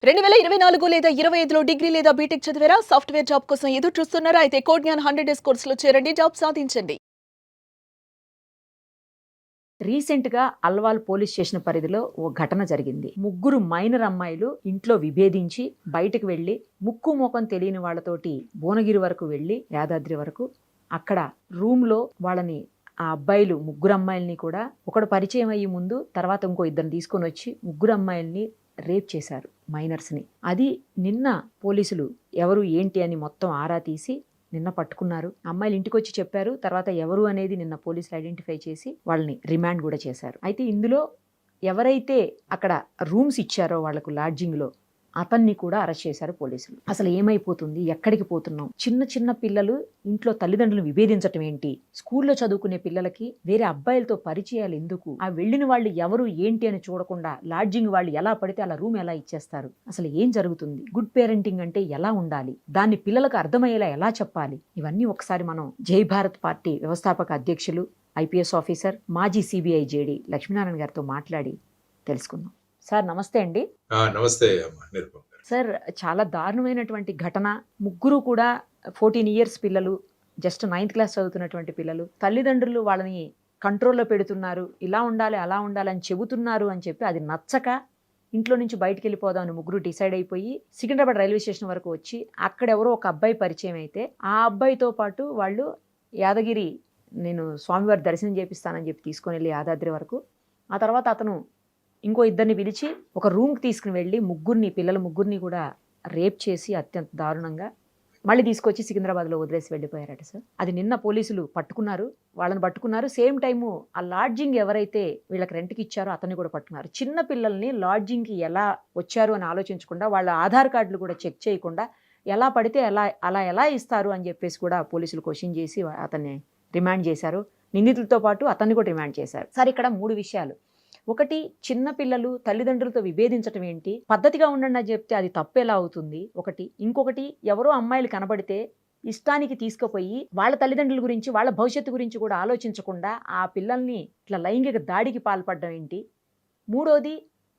2024 లేదా 25లో డిగ్రీ లేదా బీటెక్ చదివారా? సాఫ్ట్‌వేర్ జాబ్ కోసం ఎదురు చూస్తున్నారా? అయితే కోడ్ జ్ఞాన్ 100 డేస్ కోర్సులో చేరండి. జాబ్ సాధించండి. రీసెంట్‌గా అల్వాల్ పోలీస్ స్టేషన్ పరిధిలో ఓ ఘటన జరిగింది. ముగ్గురు మైనర్ అమ్మాయిలు ఇంట్లో విభేదించి బయటకు వెళ్లి ముక్కు మొఖం తెలియని వాళ్ళతోటి భువనగిరి వరకు వెళ్లి యాదాద్రి వరకు అక్కడ రూమ్‌లో వాళ్ళని ఆ అబ్బాయిలు ముగ్గురు అమ్మాయిల్ని కూడా ఒకడు పరిచయం అయ్యే ముందు తర్వాత ఇంకో ఇద్దరిని తీసుకొనొచ్చి ముగ్గురు అమ్మాయిల్ని రేప్ చేశారు మైనర్స్‌ని. అది నిన్న పోలీసులు ఎవరు ఏంటి అని మొత్తం ఆరా తీసి నిన్న పట్టుకున్నారు. అమ్మాయిలు ఇంటికొచ్చి చెప్పారు. తర్వాత ఎవరు అనేది నిన్న పోలీసులు ఐడెంటిఫై చేసి వాళ్ళని రిమాండ్ కూడా చేశారు. అయితే ఇందులో ఎవరైతే అక్కడ రూమ్స్ ఇచ్చారో వాళ్ళకు లాడ్జింగ్‌లో అతన్ని కూడా అరెస్ట్ చేశారు పోలీసులు. అసలు ఏమైపోతుంది? ఎక్కడికి పోతున్నాం? చిన్న చిన్న పిల్లలు ఇంట్లో తల్లిదండ్రులను విభేదించటం ఏంటి? స్కూల్లో చదువుకునే పిల్లలకి వేరే అబ్బాయిలతో పరిచయాలు ఎందుకు? ఆ వెళ్ళిన వాళ్ళు ఎవరు ఏంటి అని చూడకుండా లాడ్జింగ్ వాళ్ళు ఎలా పడితే అలా రూమ్ ఎలా ఇచ్చేస్తారు? అసలు ఏం జరుగుతుంది? గుడ్ పేరెంటింగ్ అంటే ఎలా ఉండాలి? దాన్ని పిల్లలకు అర్థమయ్యేలా ఎలా చెప్పాలి? ఇవన్నీ ఒకసారి మనం జై భారత్ పార్టీ వ్యవస్థాపక అధ్యక్షులు, ఐపీఎస్ ఆఫీసర్, మాజీ సిబిఐ జేడీ లక్ష్మీనారాయణ గారితో మాట్లాడి తెలుసుకుందాం. సార్ నమస్తే అండి. నమస్తే అమ్మా నిరుపమ్ గారు. సార్ చాలా దారుణమైనటువంటి ఘటన. ముగ్గురు కూడా 14 ఇయర్స్ పిల్లలు, జస్ట్ 9th క్లాస్ చదువుతున్నటువంటి పిల్లలు. తల్లిదండ్రులు వాళ్ళని కంట్రోల్లో పెడుతున్నారు, ఇలా ఉండాలి అలా ఉండాలి అని చెబుతున్నారు అని చెప్పి అది నచ్చక ఇంట్లో నుంచి బయటికి వెళ్ళిపోదామని ముగ్గురు డిసైడ్ అయిపోయి సికింద్రాబాద్ రైల్వే స్టేషన్ వరకు వచ్చి అక్కడెవరో ఒక అబ్బాయి పరిచయం అయితే ఆ అబ్బాయితో పాటు వాళ్ళు యాదగిరి నేను స్వామివారి దర్శనం చేపిస్తానని చెప్పి తీసుకొని వెళ్ళి యాదాద్రి వరకు ఆ తర్వాత అతను ఇంకో ఇద్దరిని పిలిచి ఒక రూమ్కి తీసుకుని వెళ్ళి పిల్లల ముగ్గురిని కూడా రేప్ చేసి అత్యంత దారుణంగా మళ్ళీ తీసుకొచ్చి సికింద్రాబాద్లో వదిలేసి వెళ్ళిపోయారట సార్. అది నిన్న పోలీసులు పట్టుకున్నారు, వాళ్ళని పట్టుకున్నారు. సేమ్ టైము ఆ లాడ్జింగ్ ఎవరైతే వీళ్ళకి రెంట్కి ఇచ్చారో అతన్ని కూడా పట్టుకున్నారు. చిన్న పిల్లల్ని లాడ్జింగ్కి ఎలా వచ్చారు అని ఆలోచించకుండా వాళ్ళ ఆధార్ కార్డులు కూడా చెక్ చేయకుండా ఎలా పడితే ఎలా ఇస్తారు అని చెప్పేసి కూడా పోలీసులు క్వశ్చన్ చేసి అతన్ని రిమాండ్ చేశారు. నిందితులతో పాటు అతన్ని కూడా రిమాండ్ చేశారు. సార్ ఇక్కడ 3 విషయాలు. ఒకటి, చిన్న పిల్లలు తల్లిదండ్రులతో విభేదించటం ఏంటి? పద్ధతిగా ఉండండి అని చెప్తే అది తప్పు ఎలా అవుతుంది? ఒకటి. ఇంకొకటి, ఎవరో అమ్మాయిలు కనబడితే ఇష్టానికి తీసుకుపోయి వాళ్ళ తల్లిదండ్రుల గురించి వాళ్ళ భవిష్యత్తు గురించి కూడా ఆలోచించకుండా ఆ పిల్లల్ని ఇట్లా లైంగిక దాడికి పాల్పడడం ఏంటి? మూడోది,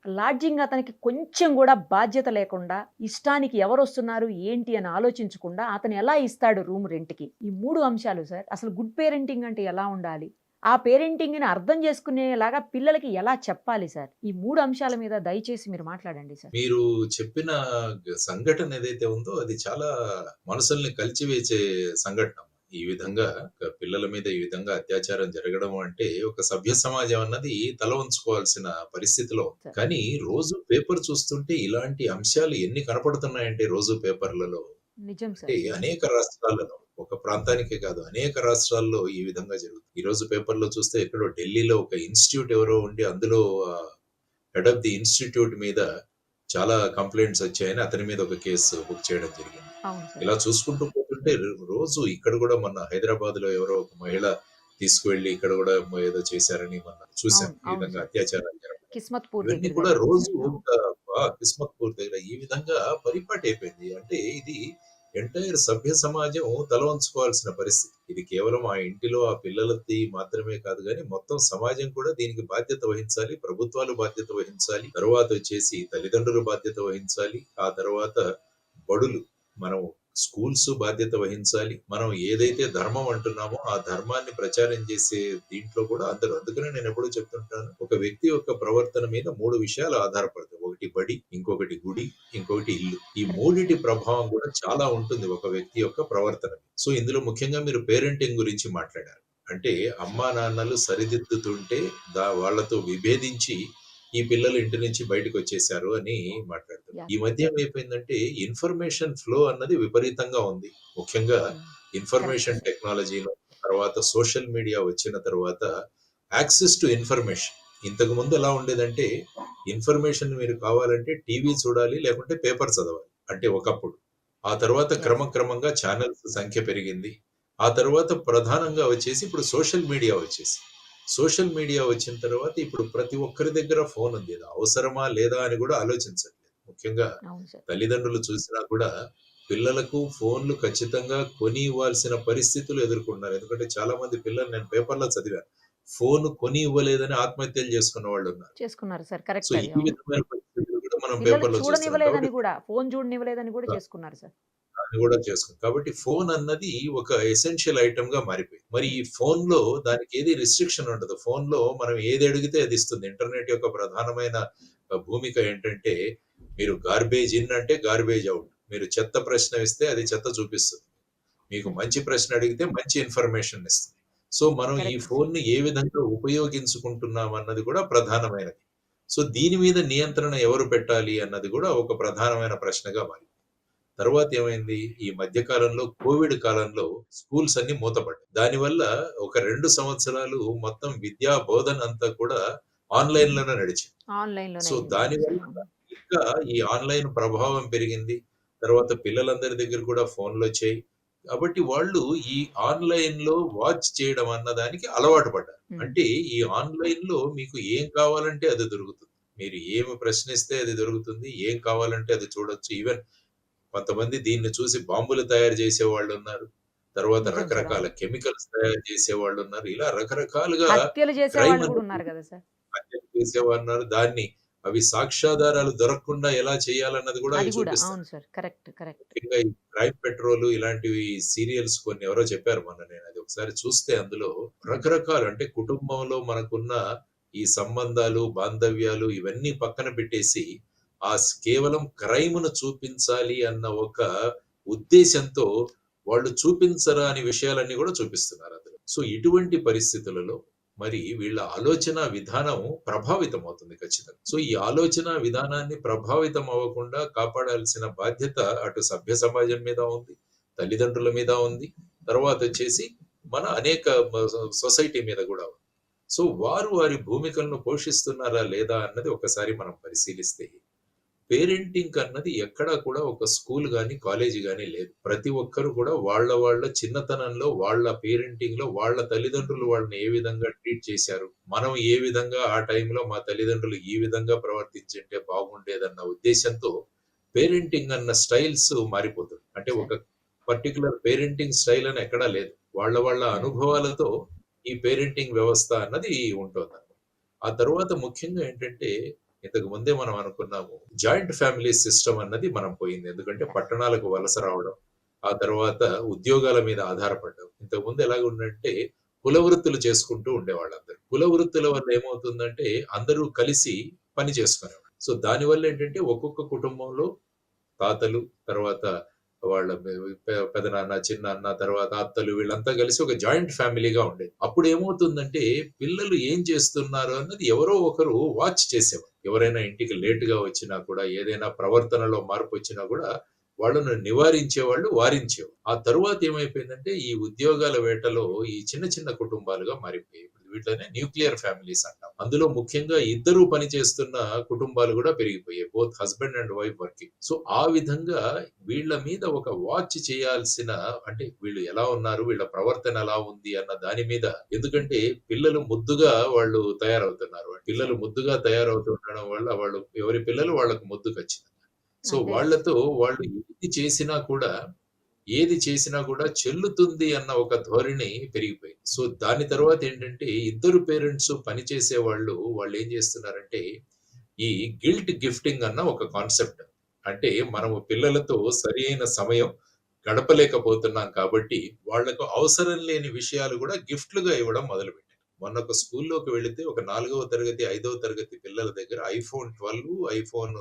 లాడ్జింగ్ అతనికి కొంచెం కూడా బాధ్యత లేకుండా ఇష్టానికి ఎవరు వస్తున్నారు ఏంటి అని ఆలోచించకుండా అతను ఎలా ఇస్తాడు రూమ్ రెంట్కి? ఈ 3 అంశాలు సార్. అసలు గుడ్ పేరెంటింగ్ అంటే ఎలా ఉండాలి? ఆ పేరెంటింగ్ని అర్థం చేసుకునేలాగా పిల్లలకి ఎలా చెప్పాలి సార్? ఈ 3 అంశాల మీద దయచేసి మీరు మాట్లాడండి సార్. మీరు చెప్పిన సంఘటన ఏదైతే ఉందో అది చాలా మనసుల్ని కలిచివేసే సంఘటన. ఈ విధంగా పిల్లల మీద ఈ విధంగా అత్యాచారం జరగడం అంటే ఒక సభ్య సమాజం అన్నది తల ఉంచుకోవాల్సిన పరిస్థితిలో ఉంది. కానీ రోజు పేపర్ చూస్తుంటే ఇలాంటి అంశాలు ఎన్ని కనపడుతున్నాయంటే రోజు పేపర్లలో నిజం అంటే సార్. అనేక రాష్ట్రాలలో, ఒక ప్రాంతానికే కాదు అనేక రాష్ట్రాల్లో ఈ విధంగా జరుగుతుంది. ఈ రోజు పేపర్‌లో చూస్తే ఎక్కడో ఢిల్లీలో ఒక ఇన్‌స్టిట్యూట్ ఎవరో ఉండి అందులో హెడ్ ఆఫ్ ది ఇన్‌స్టిట్యూట్ మీద చాలా కంప్లెయింట్స్ వచ్చాయని అతని మీద ఒక కేసు బుక్ చేయడం జరిగింది. అవును సార్. ఇలా చూసుకుంటూ పోతుంటే రోజు ఇక్కడ కూడా మొన్న హైదరాబాద్‌లో ఎవరో ఒక మహిళ తీసుకువెళ్ళి ఇక్కడ కూడా ఏదో చేశారని మొన్న చూసాం. అవును. ఈ అవును విధంగా సార్. అత్యాచారాలు జరగడం. కిస్మత్‌పూర్ ఇవన్నీ దగ్గర కూడా జరిగింది రోజు సార్. అవును. ఒక కిస్మత్‌పూర్ దగ్గర ఈ విధంగా పరిపాటైపోయింది. అంటే ఇది ఎంటైర్ సభ్య సమాజం తల వంచుకోవాల్సిన పరిస్థితి. ఇది కేవలం ఆ ఇంటిలో ఆ పిల్లలది మాత్రమే కాదు గానీ, మొత్తం సమాజం కూడా దీనికి బాధ్యత వహించాలి. ప్రభుత్వాలు బాధ్యత వహించాలి. తరువాతొచ్చేసి తల్లిదండ్రులు బాధ్యత వహించాలి. ఆ తర్వాత బడులు, మనం స్కూల్స్ బాధ్యత వహించాలి. మనం ఏదైతే ధర్మం అంటున్నామో, ఆ ధర్మాన్ని ప్రచారం చేసే దీంట్లో కూడా అందరూ. అందుకనే నేనెప్పుడూ చెప్తుంటాను. ఒక వ్యక్తి యొక్క ప్రవర్తన మీద 3 విషయాలు ఆధారపడతాయి. ఒకటి బడి, ఇంకొకటి గుడి, ఇంకొకటి ఇల్లు. ఈ కరెక్ట్ మూడిటి సార్. ప్రభావం కూడా చాలా ఉంటుంది ఒక వ్యక్తి యొక్క ప్రవర్తన మీద. సో, ఇందులో ముఖ్యంగా మీరు పేరెంటింగ్ గురించి మాట్లాడారు. అంటే అమ్మానాన్నలు సరిదిద్దుతుంటే వాళ్ళతో విభేదించి ఈ పిల్లలు ఇంటి నుంచి బయటకొచ్చేసారు అని మాట్లాడుతారు. యాహ్! ఈ మధ్య ఏమైపోయిందంటే ఇన్ఫర్మేషన్ ఫ్లో అన్నది విపరీతంగా ఉంది. ముఖ్యంగా కరెక్ట్ ఇన్ఫర్మేషన్ సార్. టెక్నాలజీలో తర్వాత సోషల్ మీడియా వచ్చిన తర్వాత యాక్సెస్ టు ఇన్ఫర్మేషన్. ఇంతకుముందు ఎలా ఉండేదంటే ఇన్ఫర్మేషన్ మీరు కావాలంటే టీవీ చూడాలి, లేకుంటే పేపర్ చదవాలి. అంటే ఒకప్పుడు. ఆ తర్వాత యెస్. క్రమక్రమంగా ఛానెల్స్ సంఖ్య పెరిగింది. ఆ తర్వాత ప్రధానంగా వచ్చేసి ఇప్పుడు సోషల్ మీడియా వచ్చేసింది. సోషల్ మీడియా వచ్చిన తర్వాత ఇప్పుడు ప్రతి ఒక్కరి దగ్గర ఫోన్ ఉంది. అది అవసరమా లేదా అని కూడా ఆలోచించట్లేదు. ముఖ్యంగా అవును సార్. తల్లిదండ్రులు చూసినా కూడా పిల్లలకు ఫోన్‌లు ఖచ్చితంగా కొని ఇవ్వాల్సిన పరిస్థితులు ఎదుర్కొంటున్నారు. ఎందుకంటే చాలా మంది పిల్లలు నేను పేపర్‌లో చదివాను. ఫోన్ కొని ఇవ్వలేదని ఆత్మహత్యలు చేసుకున్న వాళ్ళున్నారు. చేసుకున్నారు సార్. సో, కరెక్ట్ ఈ అది. అవును. విధమైన పరిస్థితులు కూడా మన మనం పిల్లలకి పేపర్‌లో చూస్తున్నాం. చూడనివ్వలేదని కాబట్టి గూడా, ఫోను చూడనివ్వలేదని గూడా ఆ! చేసుకున్నారు సార్. దాన్ని గూడా చేసుకున్నాం. కాబట్టి ఫోన్ అన్నది ఒక ఎసెన్షియల్ ఐటెమ్‌గా మారిపోయింది. మరి ఈ హ్మ్. ఫోన్‌లో దానికి ఏది రిస్ట్రిక్షన్ ఉండదు. ఫోన్‌లో మనం ఏది అడిగితే అది ఇస్తుంది. ఇంటర్నెట్ యొక్క ప్రధానమైన భూమిక ఏంటంటే, మీరు గార్బేజ్ ఇన్ అంటే గార్బేజ్ ఔట్. మీరు చెత్త ప్రశ్న ఇస్తే అది చెత్త చూపిస్తుంది. మీకు హ్మ్. మంచి ప్రశ్న అడిగితే మంచి ఇన్ఫర్మేషన్ ఇస్తుంది. సో, మనం ఈ కరెక్ట్ సార్. ఫోన్‌ని ఏ విధంగా ఉపయోగించుకుంటున్నాం అన్నది కూడా ప్రధానమైనది. సో, దీని మీద నియంత్రణ ఎవరు పెట్టాలి అన్నది కూడా ఒక ప్రధానమైన ప్రశ్నగా మారింది. తర్వాత ఏమైంది? ఈ మధ్య కాలంలో కోవిడ్ కాలంలో స్కూల్స్ అన్నీ మూతపడ్డాయి. దానివల్ల ఒక 2 సంవత్సరాలు మొత్తం విద్యా బోధన అంతా కూడా ఆన్‌లైన్‌లోనే నడిచింది. ఆన్‌లైన్‌లోనే సో, అయింది. అవును దానివల్ల సార్. అవును. ఇంకా ఈ ఆన్‌లైన్ ప్రభావం పెరిగింది. తర్వాత పిల్లలందరి దగ్గర కూడా ఫోన్‌లొచ్చాయి. కాబట్టి వాళ్ళు ఈ ఆన్‌లైన్‌లో వాచ్ చేయడం అన్నదానికి అలవాటు పడ్డారు. హ్మ్. అంటే ఈ ఆన్‌లైన్‌లో మీకు ఏం కావాలంటే అది దొరుకుతుంది. మీరు ఏమి ప్రశ్నిస్తే అది దొరుకుతుంది. ఏం కావాలంటే అది చూడొచ్చు. ఈవెన్ కొంతమంది దీన్ని చూసి బాంబులు తయారు చేసేవాళ్ళున్నారు. తర్వాత నిజం సార్. రకరకాల అవును. కెమికల్స్ తయారు చేసేవాళ్ళున్నారు. ఇలా రకరకాలుగా హత్యలు క్రైమ్ చేసేవాళ్ళు గూడా అనేది ఉన్నారు గదా సార్! హత్యలు చేసేవారున్నారు. దాన్ని అవి సాక్ష్యాధారాలు దొరకకుండా ఎలా చేయాలన్నది కూడా అది అవి గూడా. చూపిస్తారు. అవును సార్. కరెక్ట్. కరెక్ట్. ముఖ్యంగా ఈ క్రైమ్ పెట్రోల్ ఇలాంటివి సీరియల్స్ కొన్ని ఎవరో చెప్పారు మొన్న. నేనది ఒకసారి చూస్తే అందులో హ్మ్. రకరకాలు అంటే కుటుంబంలో మనకున్న ఈ సంబంధాలు, బాంధవ్యాలు ఇవన్నీ పక్కన పెట్టేసి కేవలం క్రైమ్‌ను చూపించాలి అన్న ఒక ఉద్దేశ్యంతో వాళ్ళు చూపించరాని విషయాలన్నీ కూడా చూపిస్తున్నారు అందులో. సో, ఇటువంటి పరిస్థితులలో మరి వీళ్ళ ఆలోచన విధానం ప్రభావితమవుతుంది ఖచ్చితంగా. సో, ఈ ఆలోచన విధానాన్ని ప్రభావితం అవ్వకుండా కాపాడాల్సిన బాధ్యత అటు సభ్య సమాజం మీద ఉంది, తల్లిదండ్రుల మీద ఉంది. తర్వాతొచ్చేసి మన అనేక సొసైటీ మీద గూడా ఉంది. సో, వారు వారి భూమికలను పోషిస్తున్నారా లేదా అన్నది ఒకసారి మనం పరిశీలిస్తే పేరెంటింగ్ అన్నది ఎక్కడా కూడా ఒక స్కూల్ గాని, కాలేజీ గాని లేదు. ప్రతి ఒక్కరు కూడా వాళ్ళ వాళ్ళ చిన్నతనంలో, వాళ్ళ పేరెంటింగ్‌లో వాళ్ళ తల్లిదండ్రులు వాళ్ళని ఏ విధంగా ట్రీట్ చేశారు. మనం ఏ విధంగా ఆ టైంలో మా తల్లిదండ్రులు ఈ విధంగా ప్రవర్తించుంటే బాగుండేదన్న ఉద్దేశ్యంతో పేరెంటింగ్ అన్న స్టైల్స్ మారిపోతుంది. అంటే సార్. ఒక పర్టిక్యులర్ పేరెంటింగ్ స్టైల్ అని ఎక్కడా లేదు. వాళ్ళ వాళ్ళ హ్మ్. అనుభవాలతో ఈ పేరెంటింగ్ వ్యవస్థ అన్నది ఉంటోందన్నమాట. ఆ తరువాత ముఖ్యంగా ఏంటంటే ఇంతకు ముందే మనం అనుకున్నాము. జాయింట్ ఫ్యామిలీ సిస్టమ్ అన్నది మనం పోయింది. ఎందుకంటే పట్టణాలకు వలస రావడం, ఆ తర్వాత ఉద్యోగాల మీద ఆధారపడడం. ఇంతకుముందు ఎలాగుందంటే కుల వృత్తులు చేసుకుంటూ ఉండేవాళ్ళందరూ. కుల వృత్తుల వల్ల ఏమవుతుందంటే అందరూ కలిసి పని చేసుకునేవాళ్ళు. సో, దానివల్ల ఏంటంటే ఒక్కొక్క కుటుంబంలో తాతలు, తర్వాత వాళ్ళ పెదనాన్న, చిన్నాన్న, తర్వాత అత్తలు వీళ్ళంతా కలిసి ఒక జాయింట్ ఫ్యామిలీగా ఉండేది. అప్పుడేమవుతుందంటే పిల్లలు ఏం చేస్తున్నారు అన్నది ఎవరో ఒకరు వాచ్ చేసేవారు. ఎవరైనా ఇంటికి లేట్‌గా వచ్చినా కూడా, ఏదైనా ప్రవర్తనలో మార్పొచ్చినా కూడా వాళ్ళను నివారించేవాళ్ళు, వారించేవారు. ఆ తరువాత ఏమైపోయిందంటే ఈ ఉద్యోగాల వేటలో ఈ చిన్న చిన్న కుటుంబాలుగా మారిపోయాయి. వీటిలోనే న్యూక్లియర్ ఫ్యామిలీస్ అంటాం. అందులో ముఖ్యంగా ఇద్దరు పని చేస్తున్న కుటుంబాలు కూడా పెరిగిపోయాయి. Both husband and wife working. So, ఆ విధంగా వీళ్ళ మీద ఒక వాచ్ చేయాల్సిన అంటే వీళ్ళు ఎలా ఉన్నారు? వీళ్ళ ప్రవర్తన ఎలా ఉంది? అన్న దాని మీద ఎందుకంటే పిల్లలు ముద్దుగా వాళ్ళు తయారవుతున్నారు. పిల్లలు సార్. ముద్దుగా తయారవుతుండడం వల్ల వాళ్ళు ఎవరి పిల్లలు వాళ్ళకి ముద్దు ఖచ్చితంగా. సో, అంతే గదా సార్! వాళ్ళతో వాళ్ళు ఏది చేసినా కూడా చెల్లుతుంది అన్న ఒక ధోరణి పెరిగిపోయింది. సో, దాని తర్వాత ఏంటంటే ఇద్దరు పేరెంట్స్ పని చేసేవాళ్ళు వాళ్ళేం చేస్తున్నారంటే ఈ గిల్ట్ గిఫ్టింగ్ అన్న ఒక కాన్సెప్ట్. అంటే హ్మ్. మనము పిల్లలతో సరియైన సమయం గడపలేకపోతున్నాం కాబట్టి, వాళ్ళకు అవసరం లేని విషయాలు గూడా గిఫ్ట్‌లుగా ఇవ్వడం మొదలుపెట్టారు. మొన్న ఒక స్కూల్‌లోకి వెళితే ఒక 4వ తరగతి, 5వ తరగతి పిల్లల దగ్గర ఐఫోన్ 12, ఐఫోన్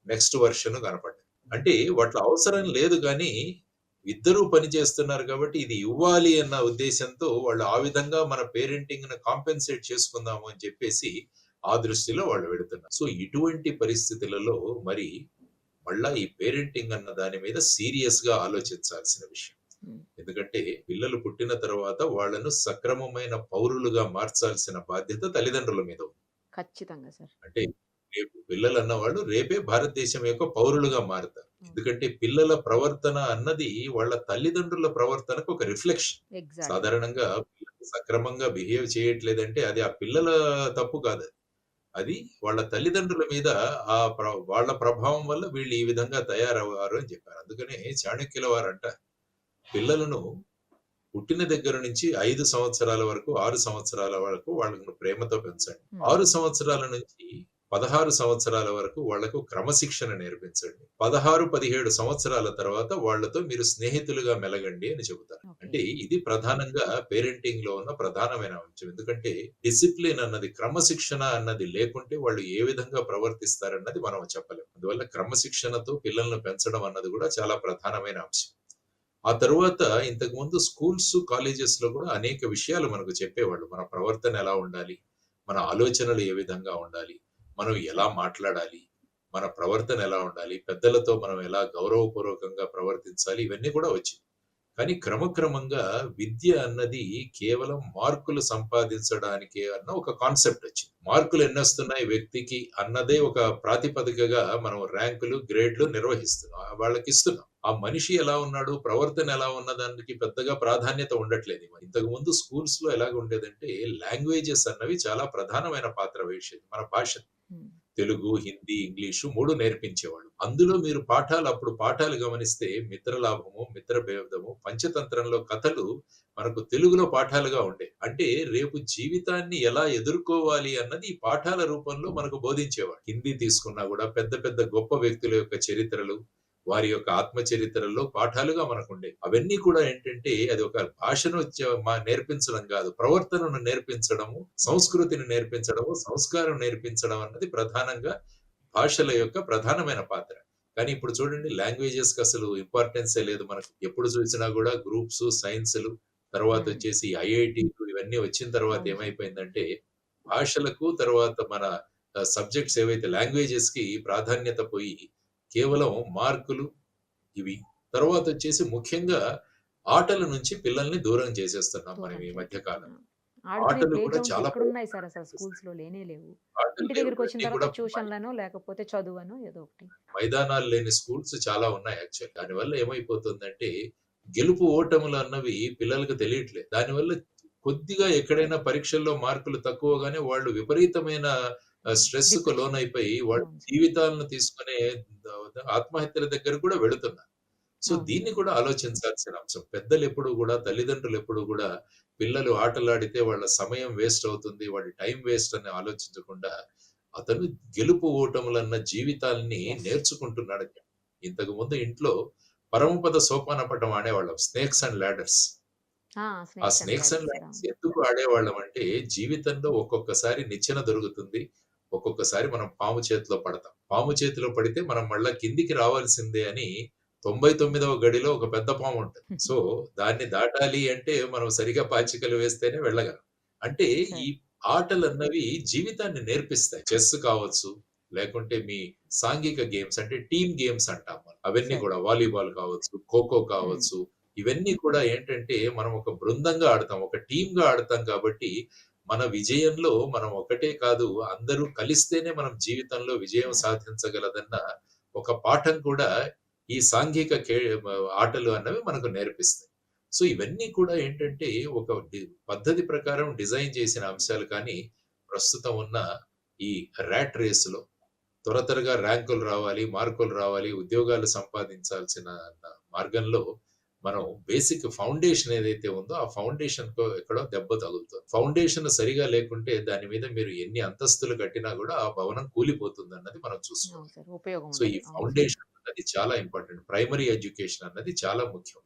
నెక్స్ట్ వెర్షన్ కనపడ్డాయి. అంటే వాటిలో అవసరం లేదు గానీ, ఇద్దరూ పని చేస్తున్నారు కాబట్టి ఇది ఇవ్వాలి అన్న ఉద్దేశ్యంతో వాళ్ళు ఆ విధంగా మన పేరెంటింగ్‌ని కాంపెన్సేట్ చేసుకుందాము అని చెప్పేసి ఆ దృష్టిలో వాళ్ళు వెళుతున్నారు. సో, ఇటువంటి పరిస్థితులలో మరి మళ్ళా ఈ పేరెంటింగ్ అన్న దాని మీద సీరియస్‌గా ఆలోచించాల్సిన విషయం. హ్మ్. ఎందుకంటే పిల్లలు పుట్టిన తర్వాత వాళ్ళను సక్రమమైన పౌరులుగా మార్చాల్సిన బాధ్యత తల్లిదండ్రుల మీద ఉంది. ఖచ్చితంగా సార్. అంటే రేపు పిల్లలన్నవాళ్ళు రేపే భారతదేశం యొక్క పౌరులుగా మారుతారు. హ్మ్. ఎందుకంటే పిల్లల ప్రవర్తన అన్నది వాళ్ళ తల్లిదండ్రుల ప్రవర్తనకు ఒక రిఫ్లెక్షన్. ఎగ్జాక్ట్‌లీ. సాధారణంగా పిల్లలు సక్రమంగా బిహేవ్ చేయట్లేదంటే అది ఆ పిల్లల తప్పు కాదది. అది వాళ్ళ తల్లిదండ్రుల మీద వాళ్ళ ప్రభావం వల్ల వీళ్ళు ఈ విధంగా తయారవ్వారు అని చెప్పారు. అందుకనే చాణక్యుల వారంటారు, పిల్లలను పుట్టిన దగ్గర నుంచి 5 సంవత్సరాల వరకు, 6 సంవత్సరాల వరకు వాళ్ళను ప్రేమతో పెంచండి. హ్మ్. 6 సంవత్సరాల నుంచి 16 సంవత్సరాల వరకు వాళ్లకు క్రమశిక్షణ నేర్పించండి. 16, 17 సంవత్సరాల తర్వాత వాళ్ళతో మీరు స్నేహితులుగా మెలగండి అని చెబుతారు. ఓకే. అంటే ఇది ప్రధానంగా పేరెంటింగ్‌లో ఉన్న ప్రధానమైన అంశం. ఎందుకంటే డిసిప్లిన్ అన్నది, క్రమశిక్షణ అన్నది లేకుంటే వాళ్ళు ఏ విధంగా ప్రవర్తిస్తారన్నది మనం చెప్పలేం. అందువల్ల క్రమశిక్షణతో పిల్లల్ని పెంచడం అన్నది కూడా చాలా ప్రధానమైన అంశం. ఆ తరువాత ఇంతకుముందు స్కూల్స్, కాలేజెస్‌లో కూడా అనేక విషయాలు మనకు చెప్పేవాళ్ళు. మన ప్రవర్తన ఎలా ఉండాలి? మన ఆలోచనలు ఏ విధంగా ఉండాలి? మనం ఎలా మాట్లాడాలి? మన ప్రవర్తన ఎలా ఉండాలి? పెద్దలతో మనం ఎలా గౌరవపూర్వకంగా ప్రవర్తించాలి? ఇవన్నీ కూడా వచ్చాయి. కానీ క్రమక్రమంగా విద్య అన్నది కేవలం మార్కులు సంపాదించడానికే అన్న ఒక కాన్సెప్ట్ వచ్చింది. మార్కులు ఎన్నొస్తున్నాయి వ్యక్తికి అన్నదే ఒక ప్రాతిపదికగా మనం ర్యాంకులు, గ్రేడ్‌లు నిర్వహిస్తున్నాం. వాళ్ళకిస్తున్నాం. ఆ మనిషి ఎలా ఉన్నాడు, ప్రవర్తన ఎలా ఉన్నదానికి పెద్దగా ప్రాధాన్యత ఉండట్లేదు. ఇంతకుముందు స్కూల్స్‌లో ఎలాగుండేదంటే లాంగ్వేజెస్ అన్నవి చాలా ప్రధానమైన పాత్ర వేసేది. మన భాష. హ్మ్. తెలుగు, హిందీ, ఇంగ్లీషు 3 నేర్పించేవాళ్ళు. అందులో మీరు అప్పుడు పాఠాలు గమనిస్తే మిత్రలాభము, మిత్రభేదము, పంచతంత్రంలో కథలు మనకు తెలుగులో పాఠాలుగా ఉండేవి. అంటే రేపు జీవితాన్ని ఎలా ఎదుర్కోవాలి అన్నది ఈ పాఠాల రూపంలో మనకు బోధించేవాడు. హిందీ తీసుకున్నా కూడా పెద్ద పెద్ద గొప్ప వ్యక్తుల యొక్క చరిత్రలు, వారి యొక్క ఆత్మ చరిత్రల్లో పాఠాలుగా మనకుండేవి. అవన్నీ కూడా ఏంటంటే అది ఒక భాషను నేర్పించడం కాదు, ప్రవర్తనను నేర్పించడము, సంస్కృతిని నేర్పించడము, సంస్కారం నేర్పించడం అన్నది ప్రధానంగా భాషల యొక్క ప్రధానమైన పాత్ర. కానీ ఇప్పుడు చూడండి లాంగ్వేజెస్‌కి అసలు ఇంపార్టెన్సే లేదు మనకు. ఎప్పుడు చూసినా కూడా గ్రూప్స్, సైన్స్‌లు, తర్వాత హ్మ్. వచ్చేసి ఐఐటీలు ఇవన్నీ వచ్చిన తర్వాత అవును సార్. ఏమైపోయిందంటే భాషలకు తర్వాత మన సబ్జెక్ట్స్ ఏవైతే లాంగ్వేజెస్‌కి ప్రాధాన్యత పోయి కేవలం మార్కులు ఇవి. తర్వాతొచ్చేసి ముఖ్యంగా ఆటల నుంచి పిల్లల్ని దూరం చేసేస్తున్నాం మనం దూరం ఈ మధ్య చేసేస్తున్నాం. కాలంలో. ఆడుకునే ఆటలు ప్లే కూడా గ్రౌండ్స్ చాలా ఎక్కడున్నాయి సార్ అసలు స్కూల్స్‌లో లేనే లేవు. ఆటలు ఇంటి లేవు. దగ్గరికొచ్చిన ఇవన్నీ తర్వాత కూడా ట్యూషన్‌లనో లేకపోతే చదువనో ఏదో ఒకటి. మైదానాలు లేని స్కూల్స్ చాలా ఉన్నాయి యాక్చువల్లీ. దానివల్ల ఏమైపోతుందంటే గెలుపు ఓటములు అన్నవి పిల్లలకు తెలియట్లేదు. దానివల్ల కొద్దిగా ఎక్కడైనా పరీక్షల్లో మార్కులు తక్కువగానే వాళ్ళు విపరీతమైన స్ట్రెస్‌కు డిప్రెషన్. లోనైపోయి వాళ్ళ అవును సార్. జీవితాలను తీసుకునే ఆత్మహత్యల దగ్గరకు కూడా వెళుతున్నారు. సో, అవును దీన్ని సార్. కూడా ఆలోచించాల్సిన అంశం. పెద్దలెప్పుడు గూడా, తల్లిదండ్రులెప్పుడు గూడా పిల్లలు ఆటలాడితే వాళ్ళ సమయం వేస్ట్ అవుతుంది, వాడి టైం వేస్ట్ అని ఆలోచించకుండా, అతను గెలుపు ఓటములన్న జీవితాల్ని యెస్. నేర్చుకుంటున్నాడని చెప్పి. ఇంతకుముందు ఇంట్లో పరమపద సోపానపటం ఆడేవాళ్ళం. Snakes and ladders. ఆ! ఆ snakes and snakes and ladders. Ladders అవును. ఎందుకు ఆడేవాళ్ళం అంటే, జీవితంలో ఒక్కొక్కసారి నిచ్చెన దొరుకుతుంది. ఒక్కొక్కసారి మనం పాము చేతిలో పడతాం. పాము చేతిలో పడితే మనం మళ్ళా కిందికి రావాల్సిందే అని 99వ గడిలో ఒక పెద్ద పాము ఉంటది. సో, దాన్ని దాటాలి అంటే మనం సరిగ్గా పాచికలు వేస్తేనే వెళ్ళగలం. అంటే ఈ సార్. ఆటలన్నవి జీవితాన్ని నేర్పిస్తాయి. చెస్ కావచ్చు, లేకుంటే మీ సాంఘిక గేమ్స్ అంటే టీమ్ గేమ్స్ అంటాం మనం. అవన్నీ సార్. కూడా వాలీబాల్ కావచ్చు, ఖోఖో హ్మ్. కావచ్చు, ఇవన్నీ కూడా ఏంటంటే మనం ఒక బృందంగా ఆడతాం. ఒక టీమ్‌గా ఆడతాం కాబట్టి మన విజయంలో మనం ఒకటే కాదు, అందరూ కలిస్తేనే మనం జీవితంలో విజయం యాహ్! సాధించగలదన్న ఒక పాఠం కూడా ఈ సాంఘిక ఆటలు అన్నవి మనకు నేర్పిస్తాయి. సో, ఇవన్నీ కూడా ఏంటంటే ఒక పద్ధతి ప్రకారం డిజైన్ చేసిన అంశాలు కానీ, ప్రస్తుతం ఉన్న ఈ ర్యాట్ రేస్‌లో త్వరగా ర్యాంకులు రావాలి, మార్కులు రావాలి, ఉద్యోగాలు సంపాదించాల్సిన మార్గంలో మనం బేసిక్ ఫౌండేషన్ ఏదైతే ఉందో, ఆ ఫౌండేషన్‌కో ఎక్కడో దెబ్బ తగులుతుంది. ఫౌండేషన్ సరిగా లేకుంటే దాని మీద మీరు ఎన్ని అంతస్తులు కట్టినా గూడా ఆ భవనం కూలిపోతుందన్నది మనం అవును చూసుకోవాలి. సార్. ఉపయోగం సో, ఈ ఉండదు. అవును సార్. ఫౌండేషన్ అన్నది చాలా ఇంపార్టెంట్. ప్రైమరీ ఎడ్యుకేషన్ అన్నది చాలా ముఖ్యం.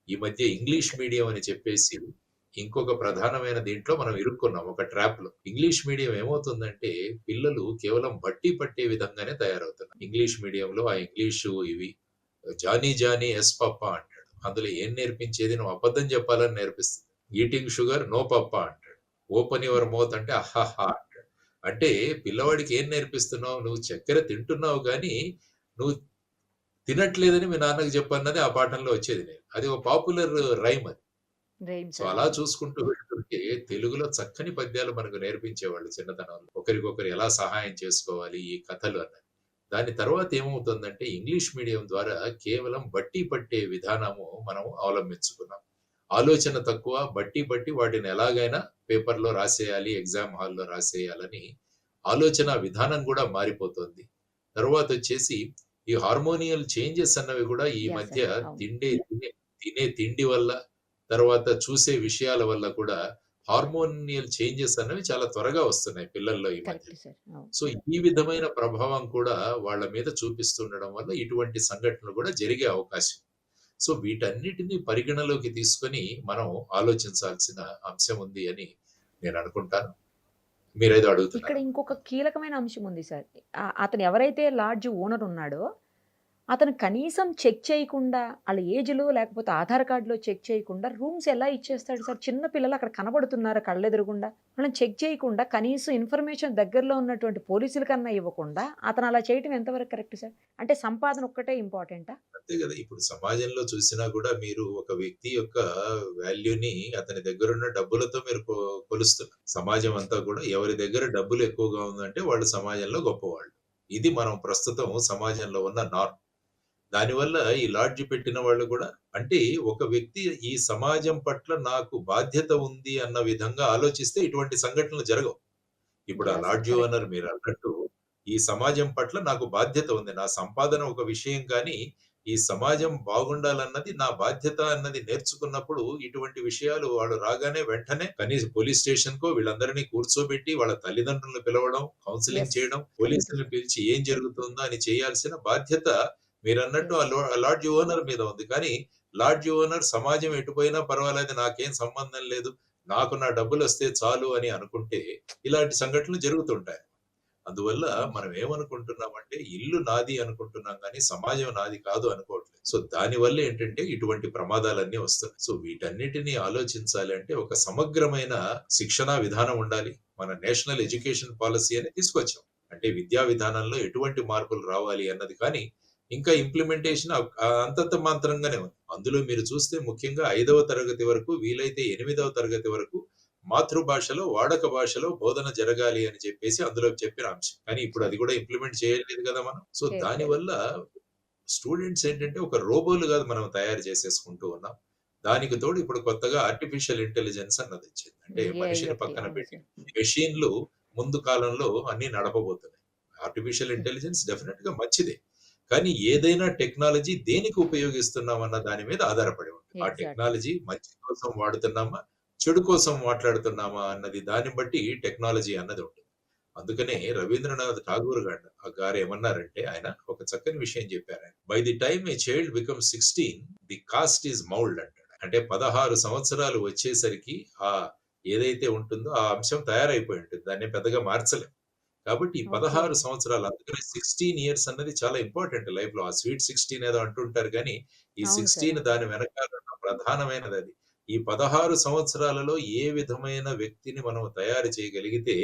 ఈ మధ్య ఇంగ్లీష్ మీడియం అని చెప్పేసి ఇంకొక ప్రధానమైన దీంట్లో మనం ఇరుక్కున్నాం ఒక ట్రాప్‌లో. ఇంగ్లీష్ మీడియం ఏమవుతుందంటే పిల్లలు కేవలం బట్టి పట్టే విధంగానే తయారవుతున్నారు. ఇంగ్లీష్ మీడియంలో ఆ ఇంగ్లీషు ఇవి జానీ జానీ యస్ పప్పా అంటాడు. అందులో ఏం నేర్పించేది నువ్వు అబద్ధం చెప్పాలని నేర్పిస్తుంది. ఈటింగ్ షుగర్ నో పప్పా అంటాడు. ఓపెన్ యువర్ మౌత్ అంటే అహాహా అంటాడు. అంటే పిల్లవాడికి ఏం నేర్పిస్తున్నావు? నువ్వు చక్కెర తింటున్నావు గానీ, నువ్వు తినట్లేదని మీ నాన్నకి చెప్పన్నది ఆ పాఠంలో వచ్చేది నేను. అది ఒక పాపులర్ రైమ్ అది. Rhyme so, sir. అలా అవును. చూసుకుంటూ వెళ్తుంటే తెలుగులో చక్కని పద్యాలు మనకు నేర్పించేవాళ్ళు చిన్నతనంలో. ఒకరికొకరు ఎలా సహాయం చేసుకోవాలి ఈ కథలు అన్నది. దాని తర్వాత ఏమవుతుందంటే ఇంగ్లీష్ మీడియం ద్వారా కేవలం బట్టి పట్టే విధానము మనం అవలంబించుకున్నాం. ఆలోచన తక్కువ, బట్టి పట్టి వాటిని ఎలాగైనా పేపర్‌లో రాసేయాలి, ఎగ్జామ్ హాల్‌లో రాసేయాలని ఆలోచన విధానం గూడా మారిపోతుంది. తరువాతొచ్చేసి ఈ హార్మోనియల్ చేంజెస్ అన్నవి గూడా ఈ యాహ్! మధ్య సార్. అవును. తినే తిండి వల్ల, తర్వాత చూసే విషయాల వల్ల కూడా హార్మోనియల్ చేంజెస్ అనేవి చాలా త్వరగా వస్తున్నాయి పిల్లల్లో ఈ మధ్య. Correct sir. అవును. సో, ఈ విధమైన ప్రభావం కూడా వాళ్ళ మీద చూపిస్తుండడం వల్ల ఇటువంటి సంఘటనలు కూడా జరిగే అవకాశం. సో, వీటన్నిటిని పరిగణలోకి తీసుకొని మనం ఆలోచించాల్సిన అంశం ఉంది అని నేను అనుకుంటాను. మీరేదో ఇక్కడ అడుగుతున్నారు. ఇంకొక కీలకమైన అంశం ఉంది సార్. అతను ఎవరైతే లాడ్జ్ ఓనర్ ఉన్నాడో, అతను కనీసం చెక్ చేయకుండా ఆళ్ళ ఏజ్‌లో లేకపోతే ఆధార్ కార్డ్‌లో చెక్ చేయకుండా రూమ్స్ ఎలా ఇచ్చేస్తాడు సార్? చిన్న పిల్లలు అక్కడ కనబడుతున్నారు కళ్ళెదురుగుండా. వాళ్ళని చెక్ చేయకుండా కనీసం ఇన్ఫర్మేషన్ దగ్గరలో ఉన్నటువంటి పోలీసులకన్నా ఇవ్వకుండా అతను అలా చేయటం ఎంతవరకు కరెక్ట్ సార్? అంటే సంపాదన ఒక్కటే ఇంపార్టెంటా? అంతే గదా! ఇప్పుడు సమాజంలో చూసినా గూడా మీరు ఒక వ్యక్తి యొక్క వాల్యూని అతని దగ్గరున్న డబ్బులతో మీరు కొలుస్తున్నారు. సమాజం అంతా కూడా ఎవరి దగ్గర డబ్బులు ఎక్కువగా ఉందంటే వాళ్ళు సమాజంలో గొప్పవాళ్ళు. ఇది మనం ప్రస్తుతం సమాజంలో ఉన్న నార్మ్. దానివల్ల ఈ లాడ్జ్ పెట్టిన వాళ్ళు కూడా అంటే ఒక వ్యక్తి ఈ సమాజం పట్ల నాకు బాధ్యత ఉంది అన్న విధంగా ఆలోచిస్తే ఇటువంటి సంఘటనలు జరగవు. ఇప్పుడు ఆ yeah! Sir. Lodge correct. Owner మీరన్నట్టు ఈ సమాజం పట్ల నాకు బాధ్యత ఉంది. నా సంపాదన ఒక విషయం కానీ, ఈ సమాజం బాగుండాలన్నది నా బాధ్యత అన్నది నేర్చుకున్నప్పుడు ఇటువంటి విషయాలు వాడు రాగానే వెంటనే కనీసం పోలీస్ స్టేషన్‌కో వీళ్ళందరినీ కూర్చోబెట్టి వాళ్ళ తల్లిదండ్రులను పిలవడం, కౌన్సెలింగ్ యెస్. చేయడం, పోలీసుల్ని పిలిచి ఏం జరుగుతుందో అని చేయాల్సిన బాధ్యత మీరన్నట్టు యెస్. ఆ లాడ్జ్ ఓనర్ మీద ఉంది. కానీ లాడ్జ్ ఓనర్ సమాజం ఎటుపోయినా పర్వాలేదు నాకేం సంబంధం లేదు. నాకు నా డబ్బులొస్తే చాలు అని అనుకుంటే ఇలాంటి సంఘటనలు జరుగుతుంటాయి. అందువల్ల అవును మనం సార్. ఏమనుకుంటున్నామంటే ఇల్లు నాది అనుకుంటున్నాం గానీ సమాజం నాది కాదు అనుకోవట్లేదు. సో దానివల్ల ఏంటంటే ఇటువంటి ప్రమాదాలన్నీ వస్తున్నాయి. సో వీటన్నిటిని ఆలోచించాలి అంటే ఒక సమగ్రమైన శిక్షణా విధానం ఉండాలి. మన నేషనల్ ఎడ్యుకేషన్ పాలిసీ అని తీసుకొచ్చాం. అంటే విద్యా విధానంలో ఎటువంటి మార్పులు రావాలి అన్నది కానీ ఇంకా ఇంప్లిమెంటేషన్ అంతంత మాత్రంగానే ఉంది. అందులో మీరు చూస్తే ముఖ్యంగా 5వ తరగతి వరకు వీలైతే 8వ తరగతి వరకు మాతృభాషలో వాడక భాషలో బోధన జరగాలి అని చెప్పేసి అందులో చెప్పిన అంశం. కానీ ఇప్పుడు అది సార్. కూడా ఇంప్లిమెంట్ చేయలేదు కదా మనం. సో చేయట్లేదు. దానివల్ల స్టూడెంట్స్ ఏంటంటే ఒక రోబోలుగా మనం తయారు చేసేసుకుంటూ ఉన్నాం. దానికి తోడు ఇప్పుడు కొత్తగా ఆర్టిఫిషియల్ ఇంటెలిజెన్స్ అన్నది వచ్చింది. అంటే ఏఐ మనిషిని ఒకటి. పక్కన అవును పెట్టి సార్. మెషిన్‌లు ముందు కాలంలో అన్నీ నడపబోతున్నాయి. ఆర్టిఫిషియల్ హ్మ్. ఇంటెలిజెన్స్ డెఫినిట్‌గా మంచిదే. కానీ ఏదైనా టెక్నాలజీ దేనికి ఉపయోగిస్తున్నాం అన్న దాని మీద ఆధారపడి ఉంటుంది. ఆ ఎగ్జాక్ట్‌లీ. టెక్నాలజీ మంచి కోసం వాడుతున్నామా? చెడు కోసం మాట్లాడుతున్నామా? అన్నది దాన్ని బట్టి టెక్నాలజీ అన్నది ఉంటుంది. అందుకనే కరెక్ట్. రవీంద్రనాథ్ ఠాగూర్ గారు ఏమన్నారంటే ఆయన ఒక చక్కని విషయం చెప్పారాయన. By the time a child becomes 16 the cast is mould అంటాడు. అంటే 16 సంవత్సరాలు వచ్చేసరికి ఆ ఏదైతే ఉంటుందో ఆ అంశం తయారైపోయి ఉంటుంది. దాన్ని పెద్దగా మార్చలేం. కాబట్టి ఈ ఓకే. 16 సంవత్సరాలు అందుకని 16 ఇయర్స్ అన్నది చాలా ఇంపార్టెంట్ లైఫ్‌లో. ఆ స్వీట్ 16 ఏదో అంటుంటారు గానీ, ఈ అవును సార్. 16 అవును. దాని వెనకాల ఉన్న ప్రధానమైనదది. ఈ 16 సంవత్సరాలలో ఏ విధమైన వ్యక్తిని మనం తయారు చేయగలిగితే,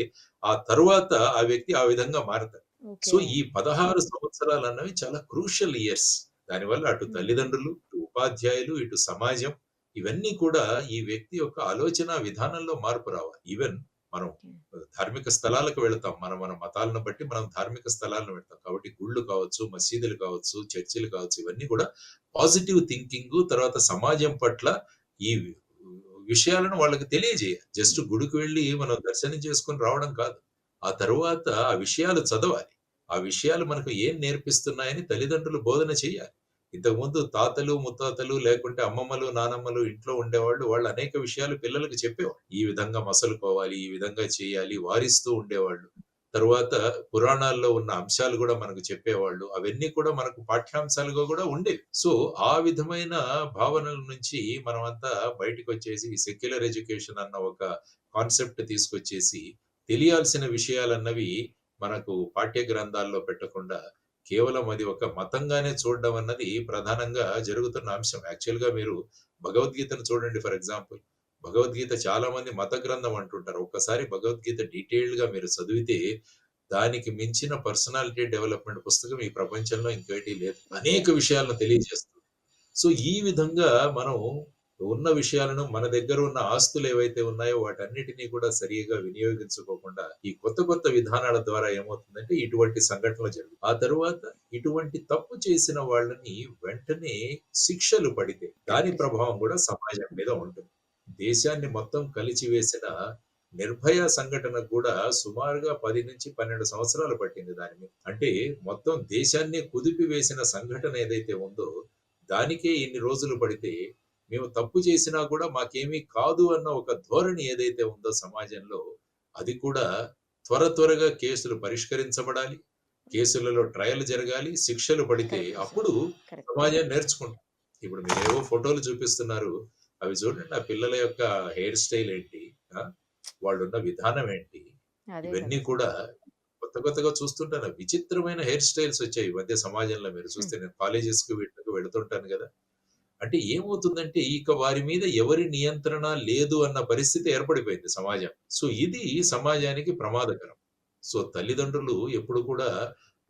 ఆ తరువాత ఆ వ్యక్తి ఆ విధంగా మారతాడు. So, okay. ఈ 16 సంవత్సరాలన్నవి చాలా క్రూషియల్ ఇయర్స్. దానివల్ల అటు హుహు. తల్లిదండ్రులు, ఇటు ఉపాధ్యాయులు, ఇటు సమాజం ఇవన్నీ కూడా ఈ వ్యక్తి యొక్క ఆలోచనా విధానంలో మార్పు రావాలి. ఈవెన్ మనం ఓకే. ధార్మిక స్థలాలకు వెళతాం. మన మతాలను బట్టి మనం ధార్మిక స్థలాలను వెళ్తాం. కాబట్టి గుళ్ళు కావచ్చు, మసీదులు కావచ్చు, చర్చిలు కావచ్చు ఇవన్నీ కూడా పాజిటివ్ థింకింగు తర్వాత సమాజం పట్ల ఈ విషయాలను వాళ్ళకి తెలియజేయాలి. జస్ట్ గుడికి వెళ్లి మనం దర్శనం చేసుకొని రావడం కాదు. ఆ తరువాత ఆ విషయాలు చదవాలి. ఆ విషయాలు మనకు ఏం నేర్పిస్తున్నాయని తల్లిదండ్రులు బోధన చేయాలి. ఇంతకుముందు తాతలు, ముత్తాతలు లేకుంటే అమ్మమ్మలు, నానమ్మలు ఇంట్లో ఉండేవాళ్ళు. వాళ్ళు అనేక విషయాలు పిల్లలకి చెప్పేవాళ్ళు. ఈ విధంగా మసలుకోవాలి, ఈ విధంగా చేయాలి, వారిస్తూ ఉండేవాళ్ళు. తరువాత పురాణాల్లో ఉన్న అంశాలు గూడా మనకు చెప్పేవాళ్ళు. అవన్నీ కూడా మనకు పాఠ్యాంశాలుగా గూడా ఉండేవి. సో, ఆ విధమైన భావనల నుంచి మనమంతా బయటికొచ్చేసి ఈ సెక్యులర్ ఎడ్యుకేషన్ అన్న ఒక కాన్సెప్ట్ తీసుకొచ్చేసి, తెలియాల్సిన విషయాలన్నవి మనకు పాఠ్య గ్రంథాల్లో పెట్టకుండా, కేవలం అది ఒక మతంగానే చూడడం అన్నది ప్రధానంగా జరుగుతున్న అంశం. యాక్చువల్‌గా మీరు భగవద్గీతను చూడండి ఫర్ ఎగ్జాంపుల్. భగవద్గీత చాలా మంది మత గ్రంథం అంటుంటారు. ఒక్కసారి భగవద్గీత డీటెయిల్డ్‌గా మీరు చదివితే, దానికి మించిన పర్సనాలిటీ డెవలప్‌మెంట్ పుస్తకం ఈ ప్రపంచంలో ఇంకేటి లేదు. అనేక ఎగ్జాక్ట్‌లీ. విషయాలను తెలియజేస్తుంది. సో, ఈ విధంగా మనం ఉన్న విషయాలను మన దగ్గర ఉన్న ఆస్తులు ఏవైతే ఉన్నాయో వాటన్నిటిని కూడా సరిగ్గా వినియోగించుకోకుండా, ఈ కొత్త కొత్త విధానాల ద్వారా ఏమవుతుందంటే ఇటువంటి సంఘటనలు జరుగుతాయి. ఆ తరువాత ఇటువంటి తప్పు చేసిన వాళ్ళని వెంటనే శిక్షలు పడితే, దాని కరెక్ట్ సార్. ప్రభావం కూడా సమాజం మీద ఉంటుంది. దేశాన్ని మొత్తం కలిచివేసిన నిర్భయ సంఘటన కూడా సుమారుగా 10-12 సంవత్సరాలు పట్టింది దాని మీద. అంటే మొత్తం దేశాన్నే కుదిపివేసిన సంఘటన ఏదైతే ఉందో, దానికే ఇన్ని రోజులు పడితే, మేము తప్పు చేసినా కూడా మాకేమీ కాదు అన్న ఒక ధోరణి ఏదైతే ఉందో సమాజంలో, అది కూడా త్వరగా కేసులు పరిష్కరించబడాలి. కేసులలో ట్రయల్ జరగాలి. శిక్షలు పడితే కరెక్ట్ సార్. అప్పుడు కరెక్ట్. సమాజం నేర్చుకుంటుంది. ఇప్పుడు మీరేవో ఫోటోలు చూపిస్తున్నారు. అవి చూడండి ఆ పిల్లల యొక్క హెయిర్ స్టైల్ ఏంటి? ఆ! వాళ్ళున్న విధానం ఏంటి? అదే ఇవన్నీ కదా! కూడా కొత్తగా చూస్తుంటాను. విచిత్రమైన హెయిర్ స్టైల్స్ వచ్చాయి ఈ మధ్య సమాజంలో మీరు హ్మ్. చూస్తే. నేను కాలేజెస్‌కి వీటికి వెళ్తుంటాను గదా! అంటే ఏమవుతుందంటే ఇక వారి మీద ఎవరి నియంత్రణ లేదు అన్న పరిస్థితి ఏర్పడిపోయింది సమాజం. సో, ఇది సమాజానికి ప్రమాదకరం. సో, తల్లిదండ్రులు ఎప్పుడు కూడా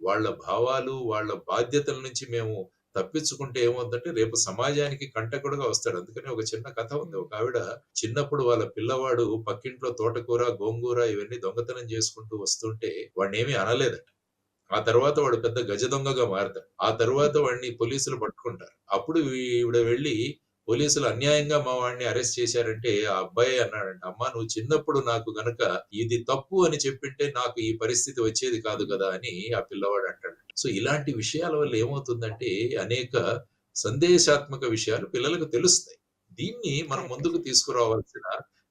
వాళ్ళ భావాలు, వాళ్ళ బాధ్యతల నుంచి మేము తప్పించుకుంటే ఏమవుద్దంటే రేపు సమాజానికి కంటకుడుగా వస్తాడు. అందుకని ఒక చిన్న కథ ఉంది. హ్మ్. ఒకావిడ చిన్నప్పుడు వాళ్ళ పిల్లవాడు పక్కింట్లో తోటకూర, గోంగూర ఇవన్నీ దొంగతనం చేసుకుంటూ వస్తుంటే వాడినేమి అనలేదట. ఆ తర్వాత వాడు పెద్ద గజ దొంగగా మారతాడు. ఆ తరువాత వాడిని పోలీసులు పట్టుకుంటారు. అప్పుడు ఈవిడ వెళ్లి పోలీసులు అన్యాయంగా మా వాడిని అరెస్ట్ చేశారంటే ఆ అబ్బాయి అన్నాడంట, "అమ్మా నువ్వు చిన్నప్పుడు నాకు గనక ఇది తప్పు అని చెప్పింటే నాకు ఈ పరిస్థితి వచ్చేది కాదు కదా!" అని ఆ పిల్లవాడు అంటాడు. సో ఇలాంటి విషయాల వల్ల ఏమవుతుందంటే అనేక సందేశాత్మక విషయాలు పిల్లలకు తెలుస్తాయి. దీన్ని మనం కరెక్ట్ ముందుకు సార్. తీసుకురావాల్సిన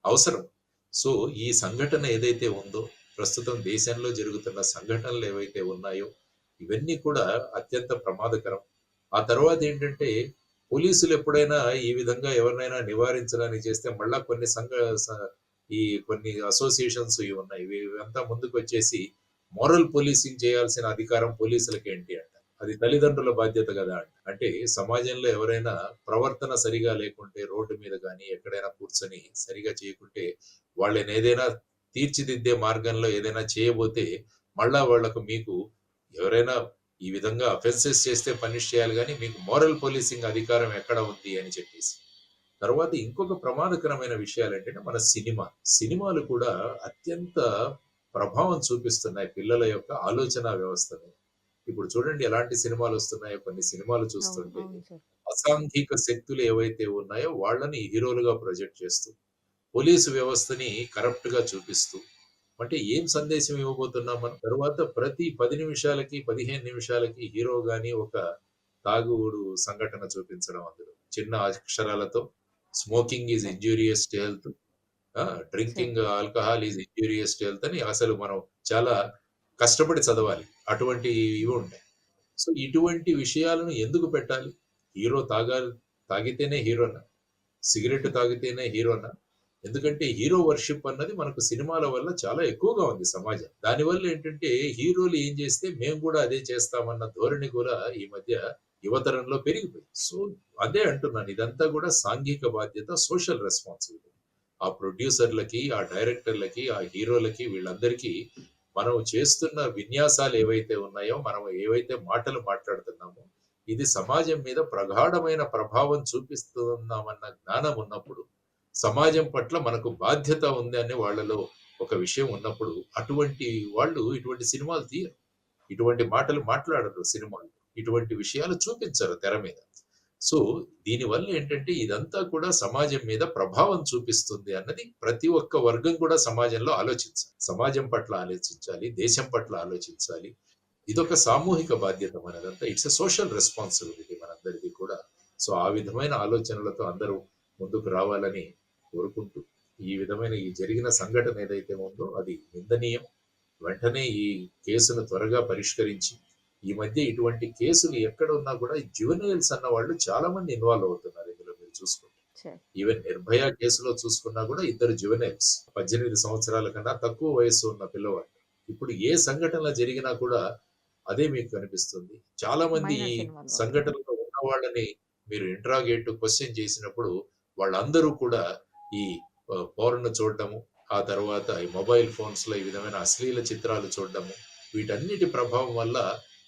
అవసరం. సో ఈ సంఘటన ఏదైతే ఉందో ప్రస్తుతం దేశంలో జరుగుతున్న సంఘటనలు ఏవైతే ఉన్నాయో, ఇవన్నీ కూడా అత్యంత ప్రమాదకరం. ఆ తర్వాతేంటంటే, పోలీసులు ఎప్పుడైనా ఈ విధంగా ఎవరినైనా నివారించడానికి చేస్తే మళ్ళా కొన్ని స ఈ కొన్ని అసోసియేషన్స్ ఇవి ఉన్నాయి. ఇవంతా ముందుకొచ్చేసి మోరల్ పోలీసింగ్ చేయాల్సిన అధికారం పోలీసులకేంటి అంట. అది తల్లిదండ్రుల బాధ్యత గదా! అంట. అంటే సమాజంలో ఎవరైనా ప్రవర్తన సరిగా లేకుంటే రోడ్డు మీద గాని, ఎక్కడైనా కూర్చొని సరిగా చేయకుంటే వాళ్ళనేదైనా తీర్చిదిద్దే మార్గంలో ఏదైనా చేయబోతే, మళ్ళా వాళ్ళకు మీకు ఎవరైనా ఈ విధంగా అఫెన్సెస్ చేస్తే పనిష్ చేయాలి గానీ, మీకు మోరల్ పోలీసింగ్ అధికారం ఎక్కడ ఉంది అని చెప్పేసి. తర్వాత ఇంకొక ప్రమాదకరమైన విషయాలేంటంటే మన సినిమా. సినిమాలు కూడా అత్యంత ప్రభావం చూపిస్తున్నాయి పిల్లల యొక్క ఆలోచనా వ్యవస్థ మీద. ఇప్పుడు చూడండి ఎలాంటి సినిమాలొస్తున్నాయో కొన్ని సినిమాలు అవును. చూస్తుంటే, అవును సార్. అసాంఘిక శక్తులు ఏవైతే ఉన్నాయో వాళ్ళని హీరోలుగా ప్రొజెక్ట్ చేస్తూ, పోలీసు వ్యవస్థని కరప్ట్‌గా చూపిస్తూ, అంటే ఏం సందేశం ఇవ్వబోతున్నాం మనం? తరువాత ప్రతి 10 నిమిషాలకి, 15 నిమిషాలకి హీరో గాని ఒక తాగుడు సంఘటన చూపించడం అందులో. చిన్న అక్షరాలతో smoking is correct. Injurious to health. Sir. Drinking alcohol is injurious to health అని అసలు మనం చాలా కష్టపడి చదవాలి. అటువంటి ఇవి ఉంటాయి. సో, ఇటువంటి విషయాలను ఎందుకు పెట్టాలి? హీరో తాగితేనే హీరోనా? సిగరెట్ తాగితేనే హీరోనా? ఎందుకంటే హీరో వర్షిప్ అన్నది మనకు సినిమాల వల్ల చాలా ఎక్కువగా ఉంది సమాజం. దానివల్ల ఏంటంటే హీరోలు ఏం చేస్తే మేము కూడా అదే చేస్తామన్న ధోరణి కూడా ఈ మధ్య యువతరంలో పెరిగిపోయింది. సో అదే అంటున్నాను. ఇదంతా కూడా సాంఘిక బాధ్యత, సోషల్ రెస్పాన్సిబిలిటీ. ఆ ప్రొడ్యూసర్‌లకి, ఆ డైరెక్టర్‌లకి, ఆ హీరోలకి వీళ్ళందరికీ మనం చేస్తున్న విన్యాసాలు ఏవైతే ఉన్నాయో, మనం ఏవైతే మాటలు మాట్లాడుతున్నామో, ఇది సమాజం మీద ప్రగాఢమైన ప్రభావం చూపిస్తున్నామన్న జ్ఞానం ఉన్నప్పుడు సమాజం పట్ల మనకు బాధ్యత ఉంది అనే వాళ్ళలో ఒక విషయం ఉన్నప్పుడు, అటువంటి వాళ్ళు ఇటువంటి సినిమాలు తీయరు. ఇటువంటి మాటలు మాట్లాడరు సినిమాల్లో. ఇటువంటి విషయాలు చూపించరు తెర మీద. సో, దీనివల్ల ఏంటంటే ఇదంతా కూడా సమాజం మీద ప్రభావం చూపిస్తుంది అన్నది ప్రతి ఒక్క వర్గం కూడా సమాజంలో ఆలోచించాలి. సమాజం పట్ల ఆలోచించాలి. దేశం పట్ల ఆలోచించాలి. ఇదొక సామూహిక బాధ్యత మనదంతా. ఇట్స్ ఎ సోషల్ రెస్పాన్సిబిలిటీ మనందరిది కూడా. సో, ఆ విధమైన ఆలోచనలతో అందరూ ముందుకు రావాలని కోరుకుంటూ, ఈ విధమైన ఈ జరిగిన సంఘటన ఏదైతే ఉందో అది నిందనీయం. వెంటనే ఈ కేసును త్వరగా పరిష్కరించి, ఈ మధ్య ఇటువంటి కేసులు ఎక్కడ ఉన్నా కూడా జువెనైల్స్ అన్న వాళ్ళు చాలా మంది ఇన్వాల్వ్ అవుతున్నారు ఇందులో మీరు చూసుకుంటే. సార్. ఈవెన్ 'నిర్భయ' కేసులో చూసుకున్నా కూడా ఇద్దరు జువెనైల్స్. 18 సంవత్సరాల కన్నా తక్కువ వయస్సు ఉన్న పిల్లవాళ్ళు. ఇప్పుడు ఏ సంఘటన జరిగినా కూడా అదే మీకు కనిపిస్తుంది. చాలా మంది ఈ మైనర్స్ ఇన్వాల్వ్ అవుతున్నారు. సంఘటనలో ఉన్న వాళ్ళని మీరు ఇంటరాగేట్, క్వెషన్ చేసినప్పుడు వాళ్ళందరూ కూడా ఈ పోర్న్ చూడడము, ఆ తర్వాత ఈ మొబైల్ ఫోన్స్‌లో ఈ విధమైన అశ్లీల చిత్రాలు చూడడము, వీటన్నిటి ప్రభావం వల్ల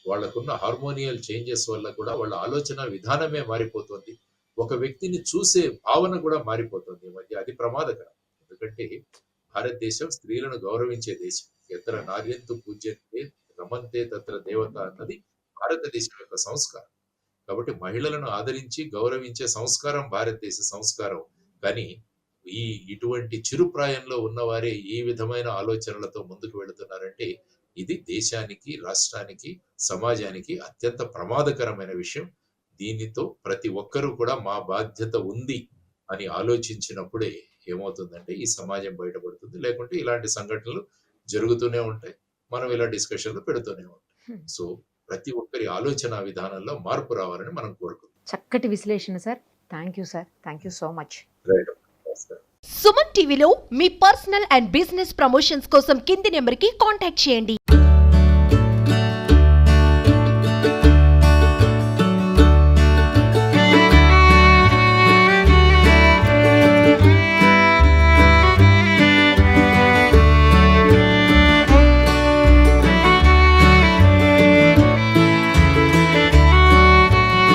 వాళ్ళకున్న హార్మోనియల్ చేంజెస్ వల్ల కూడా వాళ్ళ ఆలోచన విధానమే మారిపోతుంది. ఒక వ్యక్తిని చూసే భావన కూడా మారిపోతుంది ఈ మధ్య. అది ప్రమాదకరం. ఎందుకంటే భారతదేశం స్త్రీలను గౌరవించే దేశం. ఎత్ర నార్యంతు పూజ్యంతే రమంతే తత్ర దేవత అన్నది భారతదేశం యొక్క సంస్కారం. కాబట్టి మహిళలను ఆదరించి, గౌరవించే సంస్కారం భారతదేశ సంస్కారం. కానీ ఈ ఇటువంటి చిరు ప్రాయంలో ఉన్నవారే ఈ విధమైన ఆలోచనలతో ముందుకు వెళుతున్నారంటే, ఇది దేశానికి, రాష్ట్రానికి, సమాజానికి అత్యంత ప్రమాదకరమైన విషయం. దీనితో ప్రతి ఒక్కరూ కూడా మా బాధ్యత ఉంది అని ఆలోచించినప్పుడే ఏమవుతుందంటే ఈ సమాజం బయటపడుతుంది. లేకుంటే ఇలాంటి సంఘటనలు జరుగుతూనే ఉంటాయి. మనం ఇలా డిస్కషన్‌లు పెడుతూనే ఉంటాం. హ్మ్. సో, ప్రతి ఒక్కరి ఆలోచన విధానంలో మార్పు రావాలని మనం కోరుకుందాం. చక్కటి విశ్లేషణ sir. Thank you sir. Thank you so much. Right. నమస్కారం. సుమన్ టీవీలో మీ పర్సనల్ అండ్ బిజినెస్ ప్రమోషన్స్ కోసం కింది నెంబర్కి కాంటాక్ట్ చేయండి.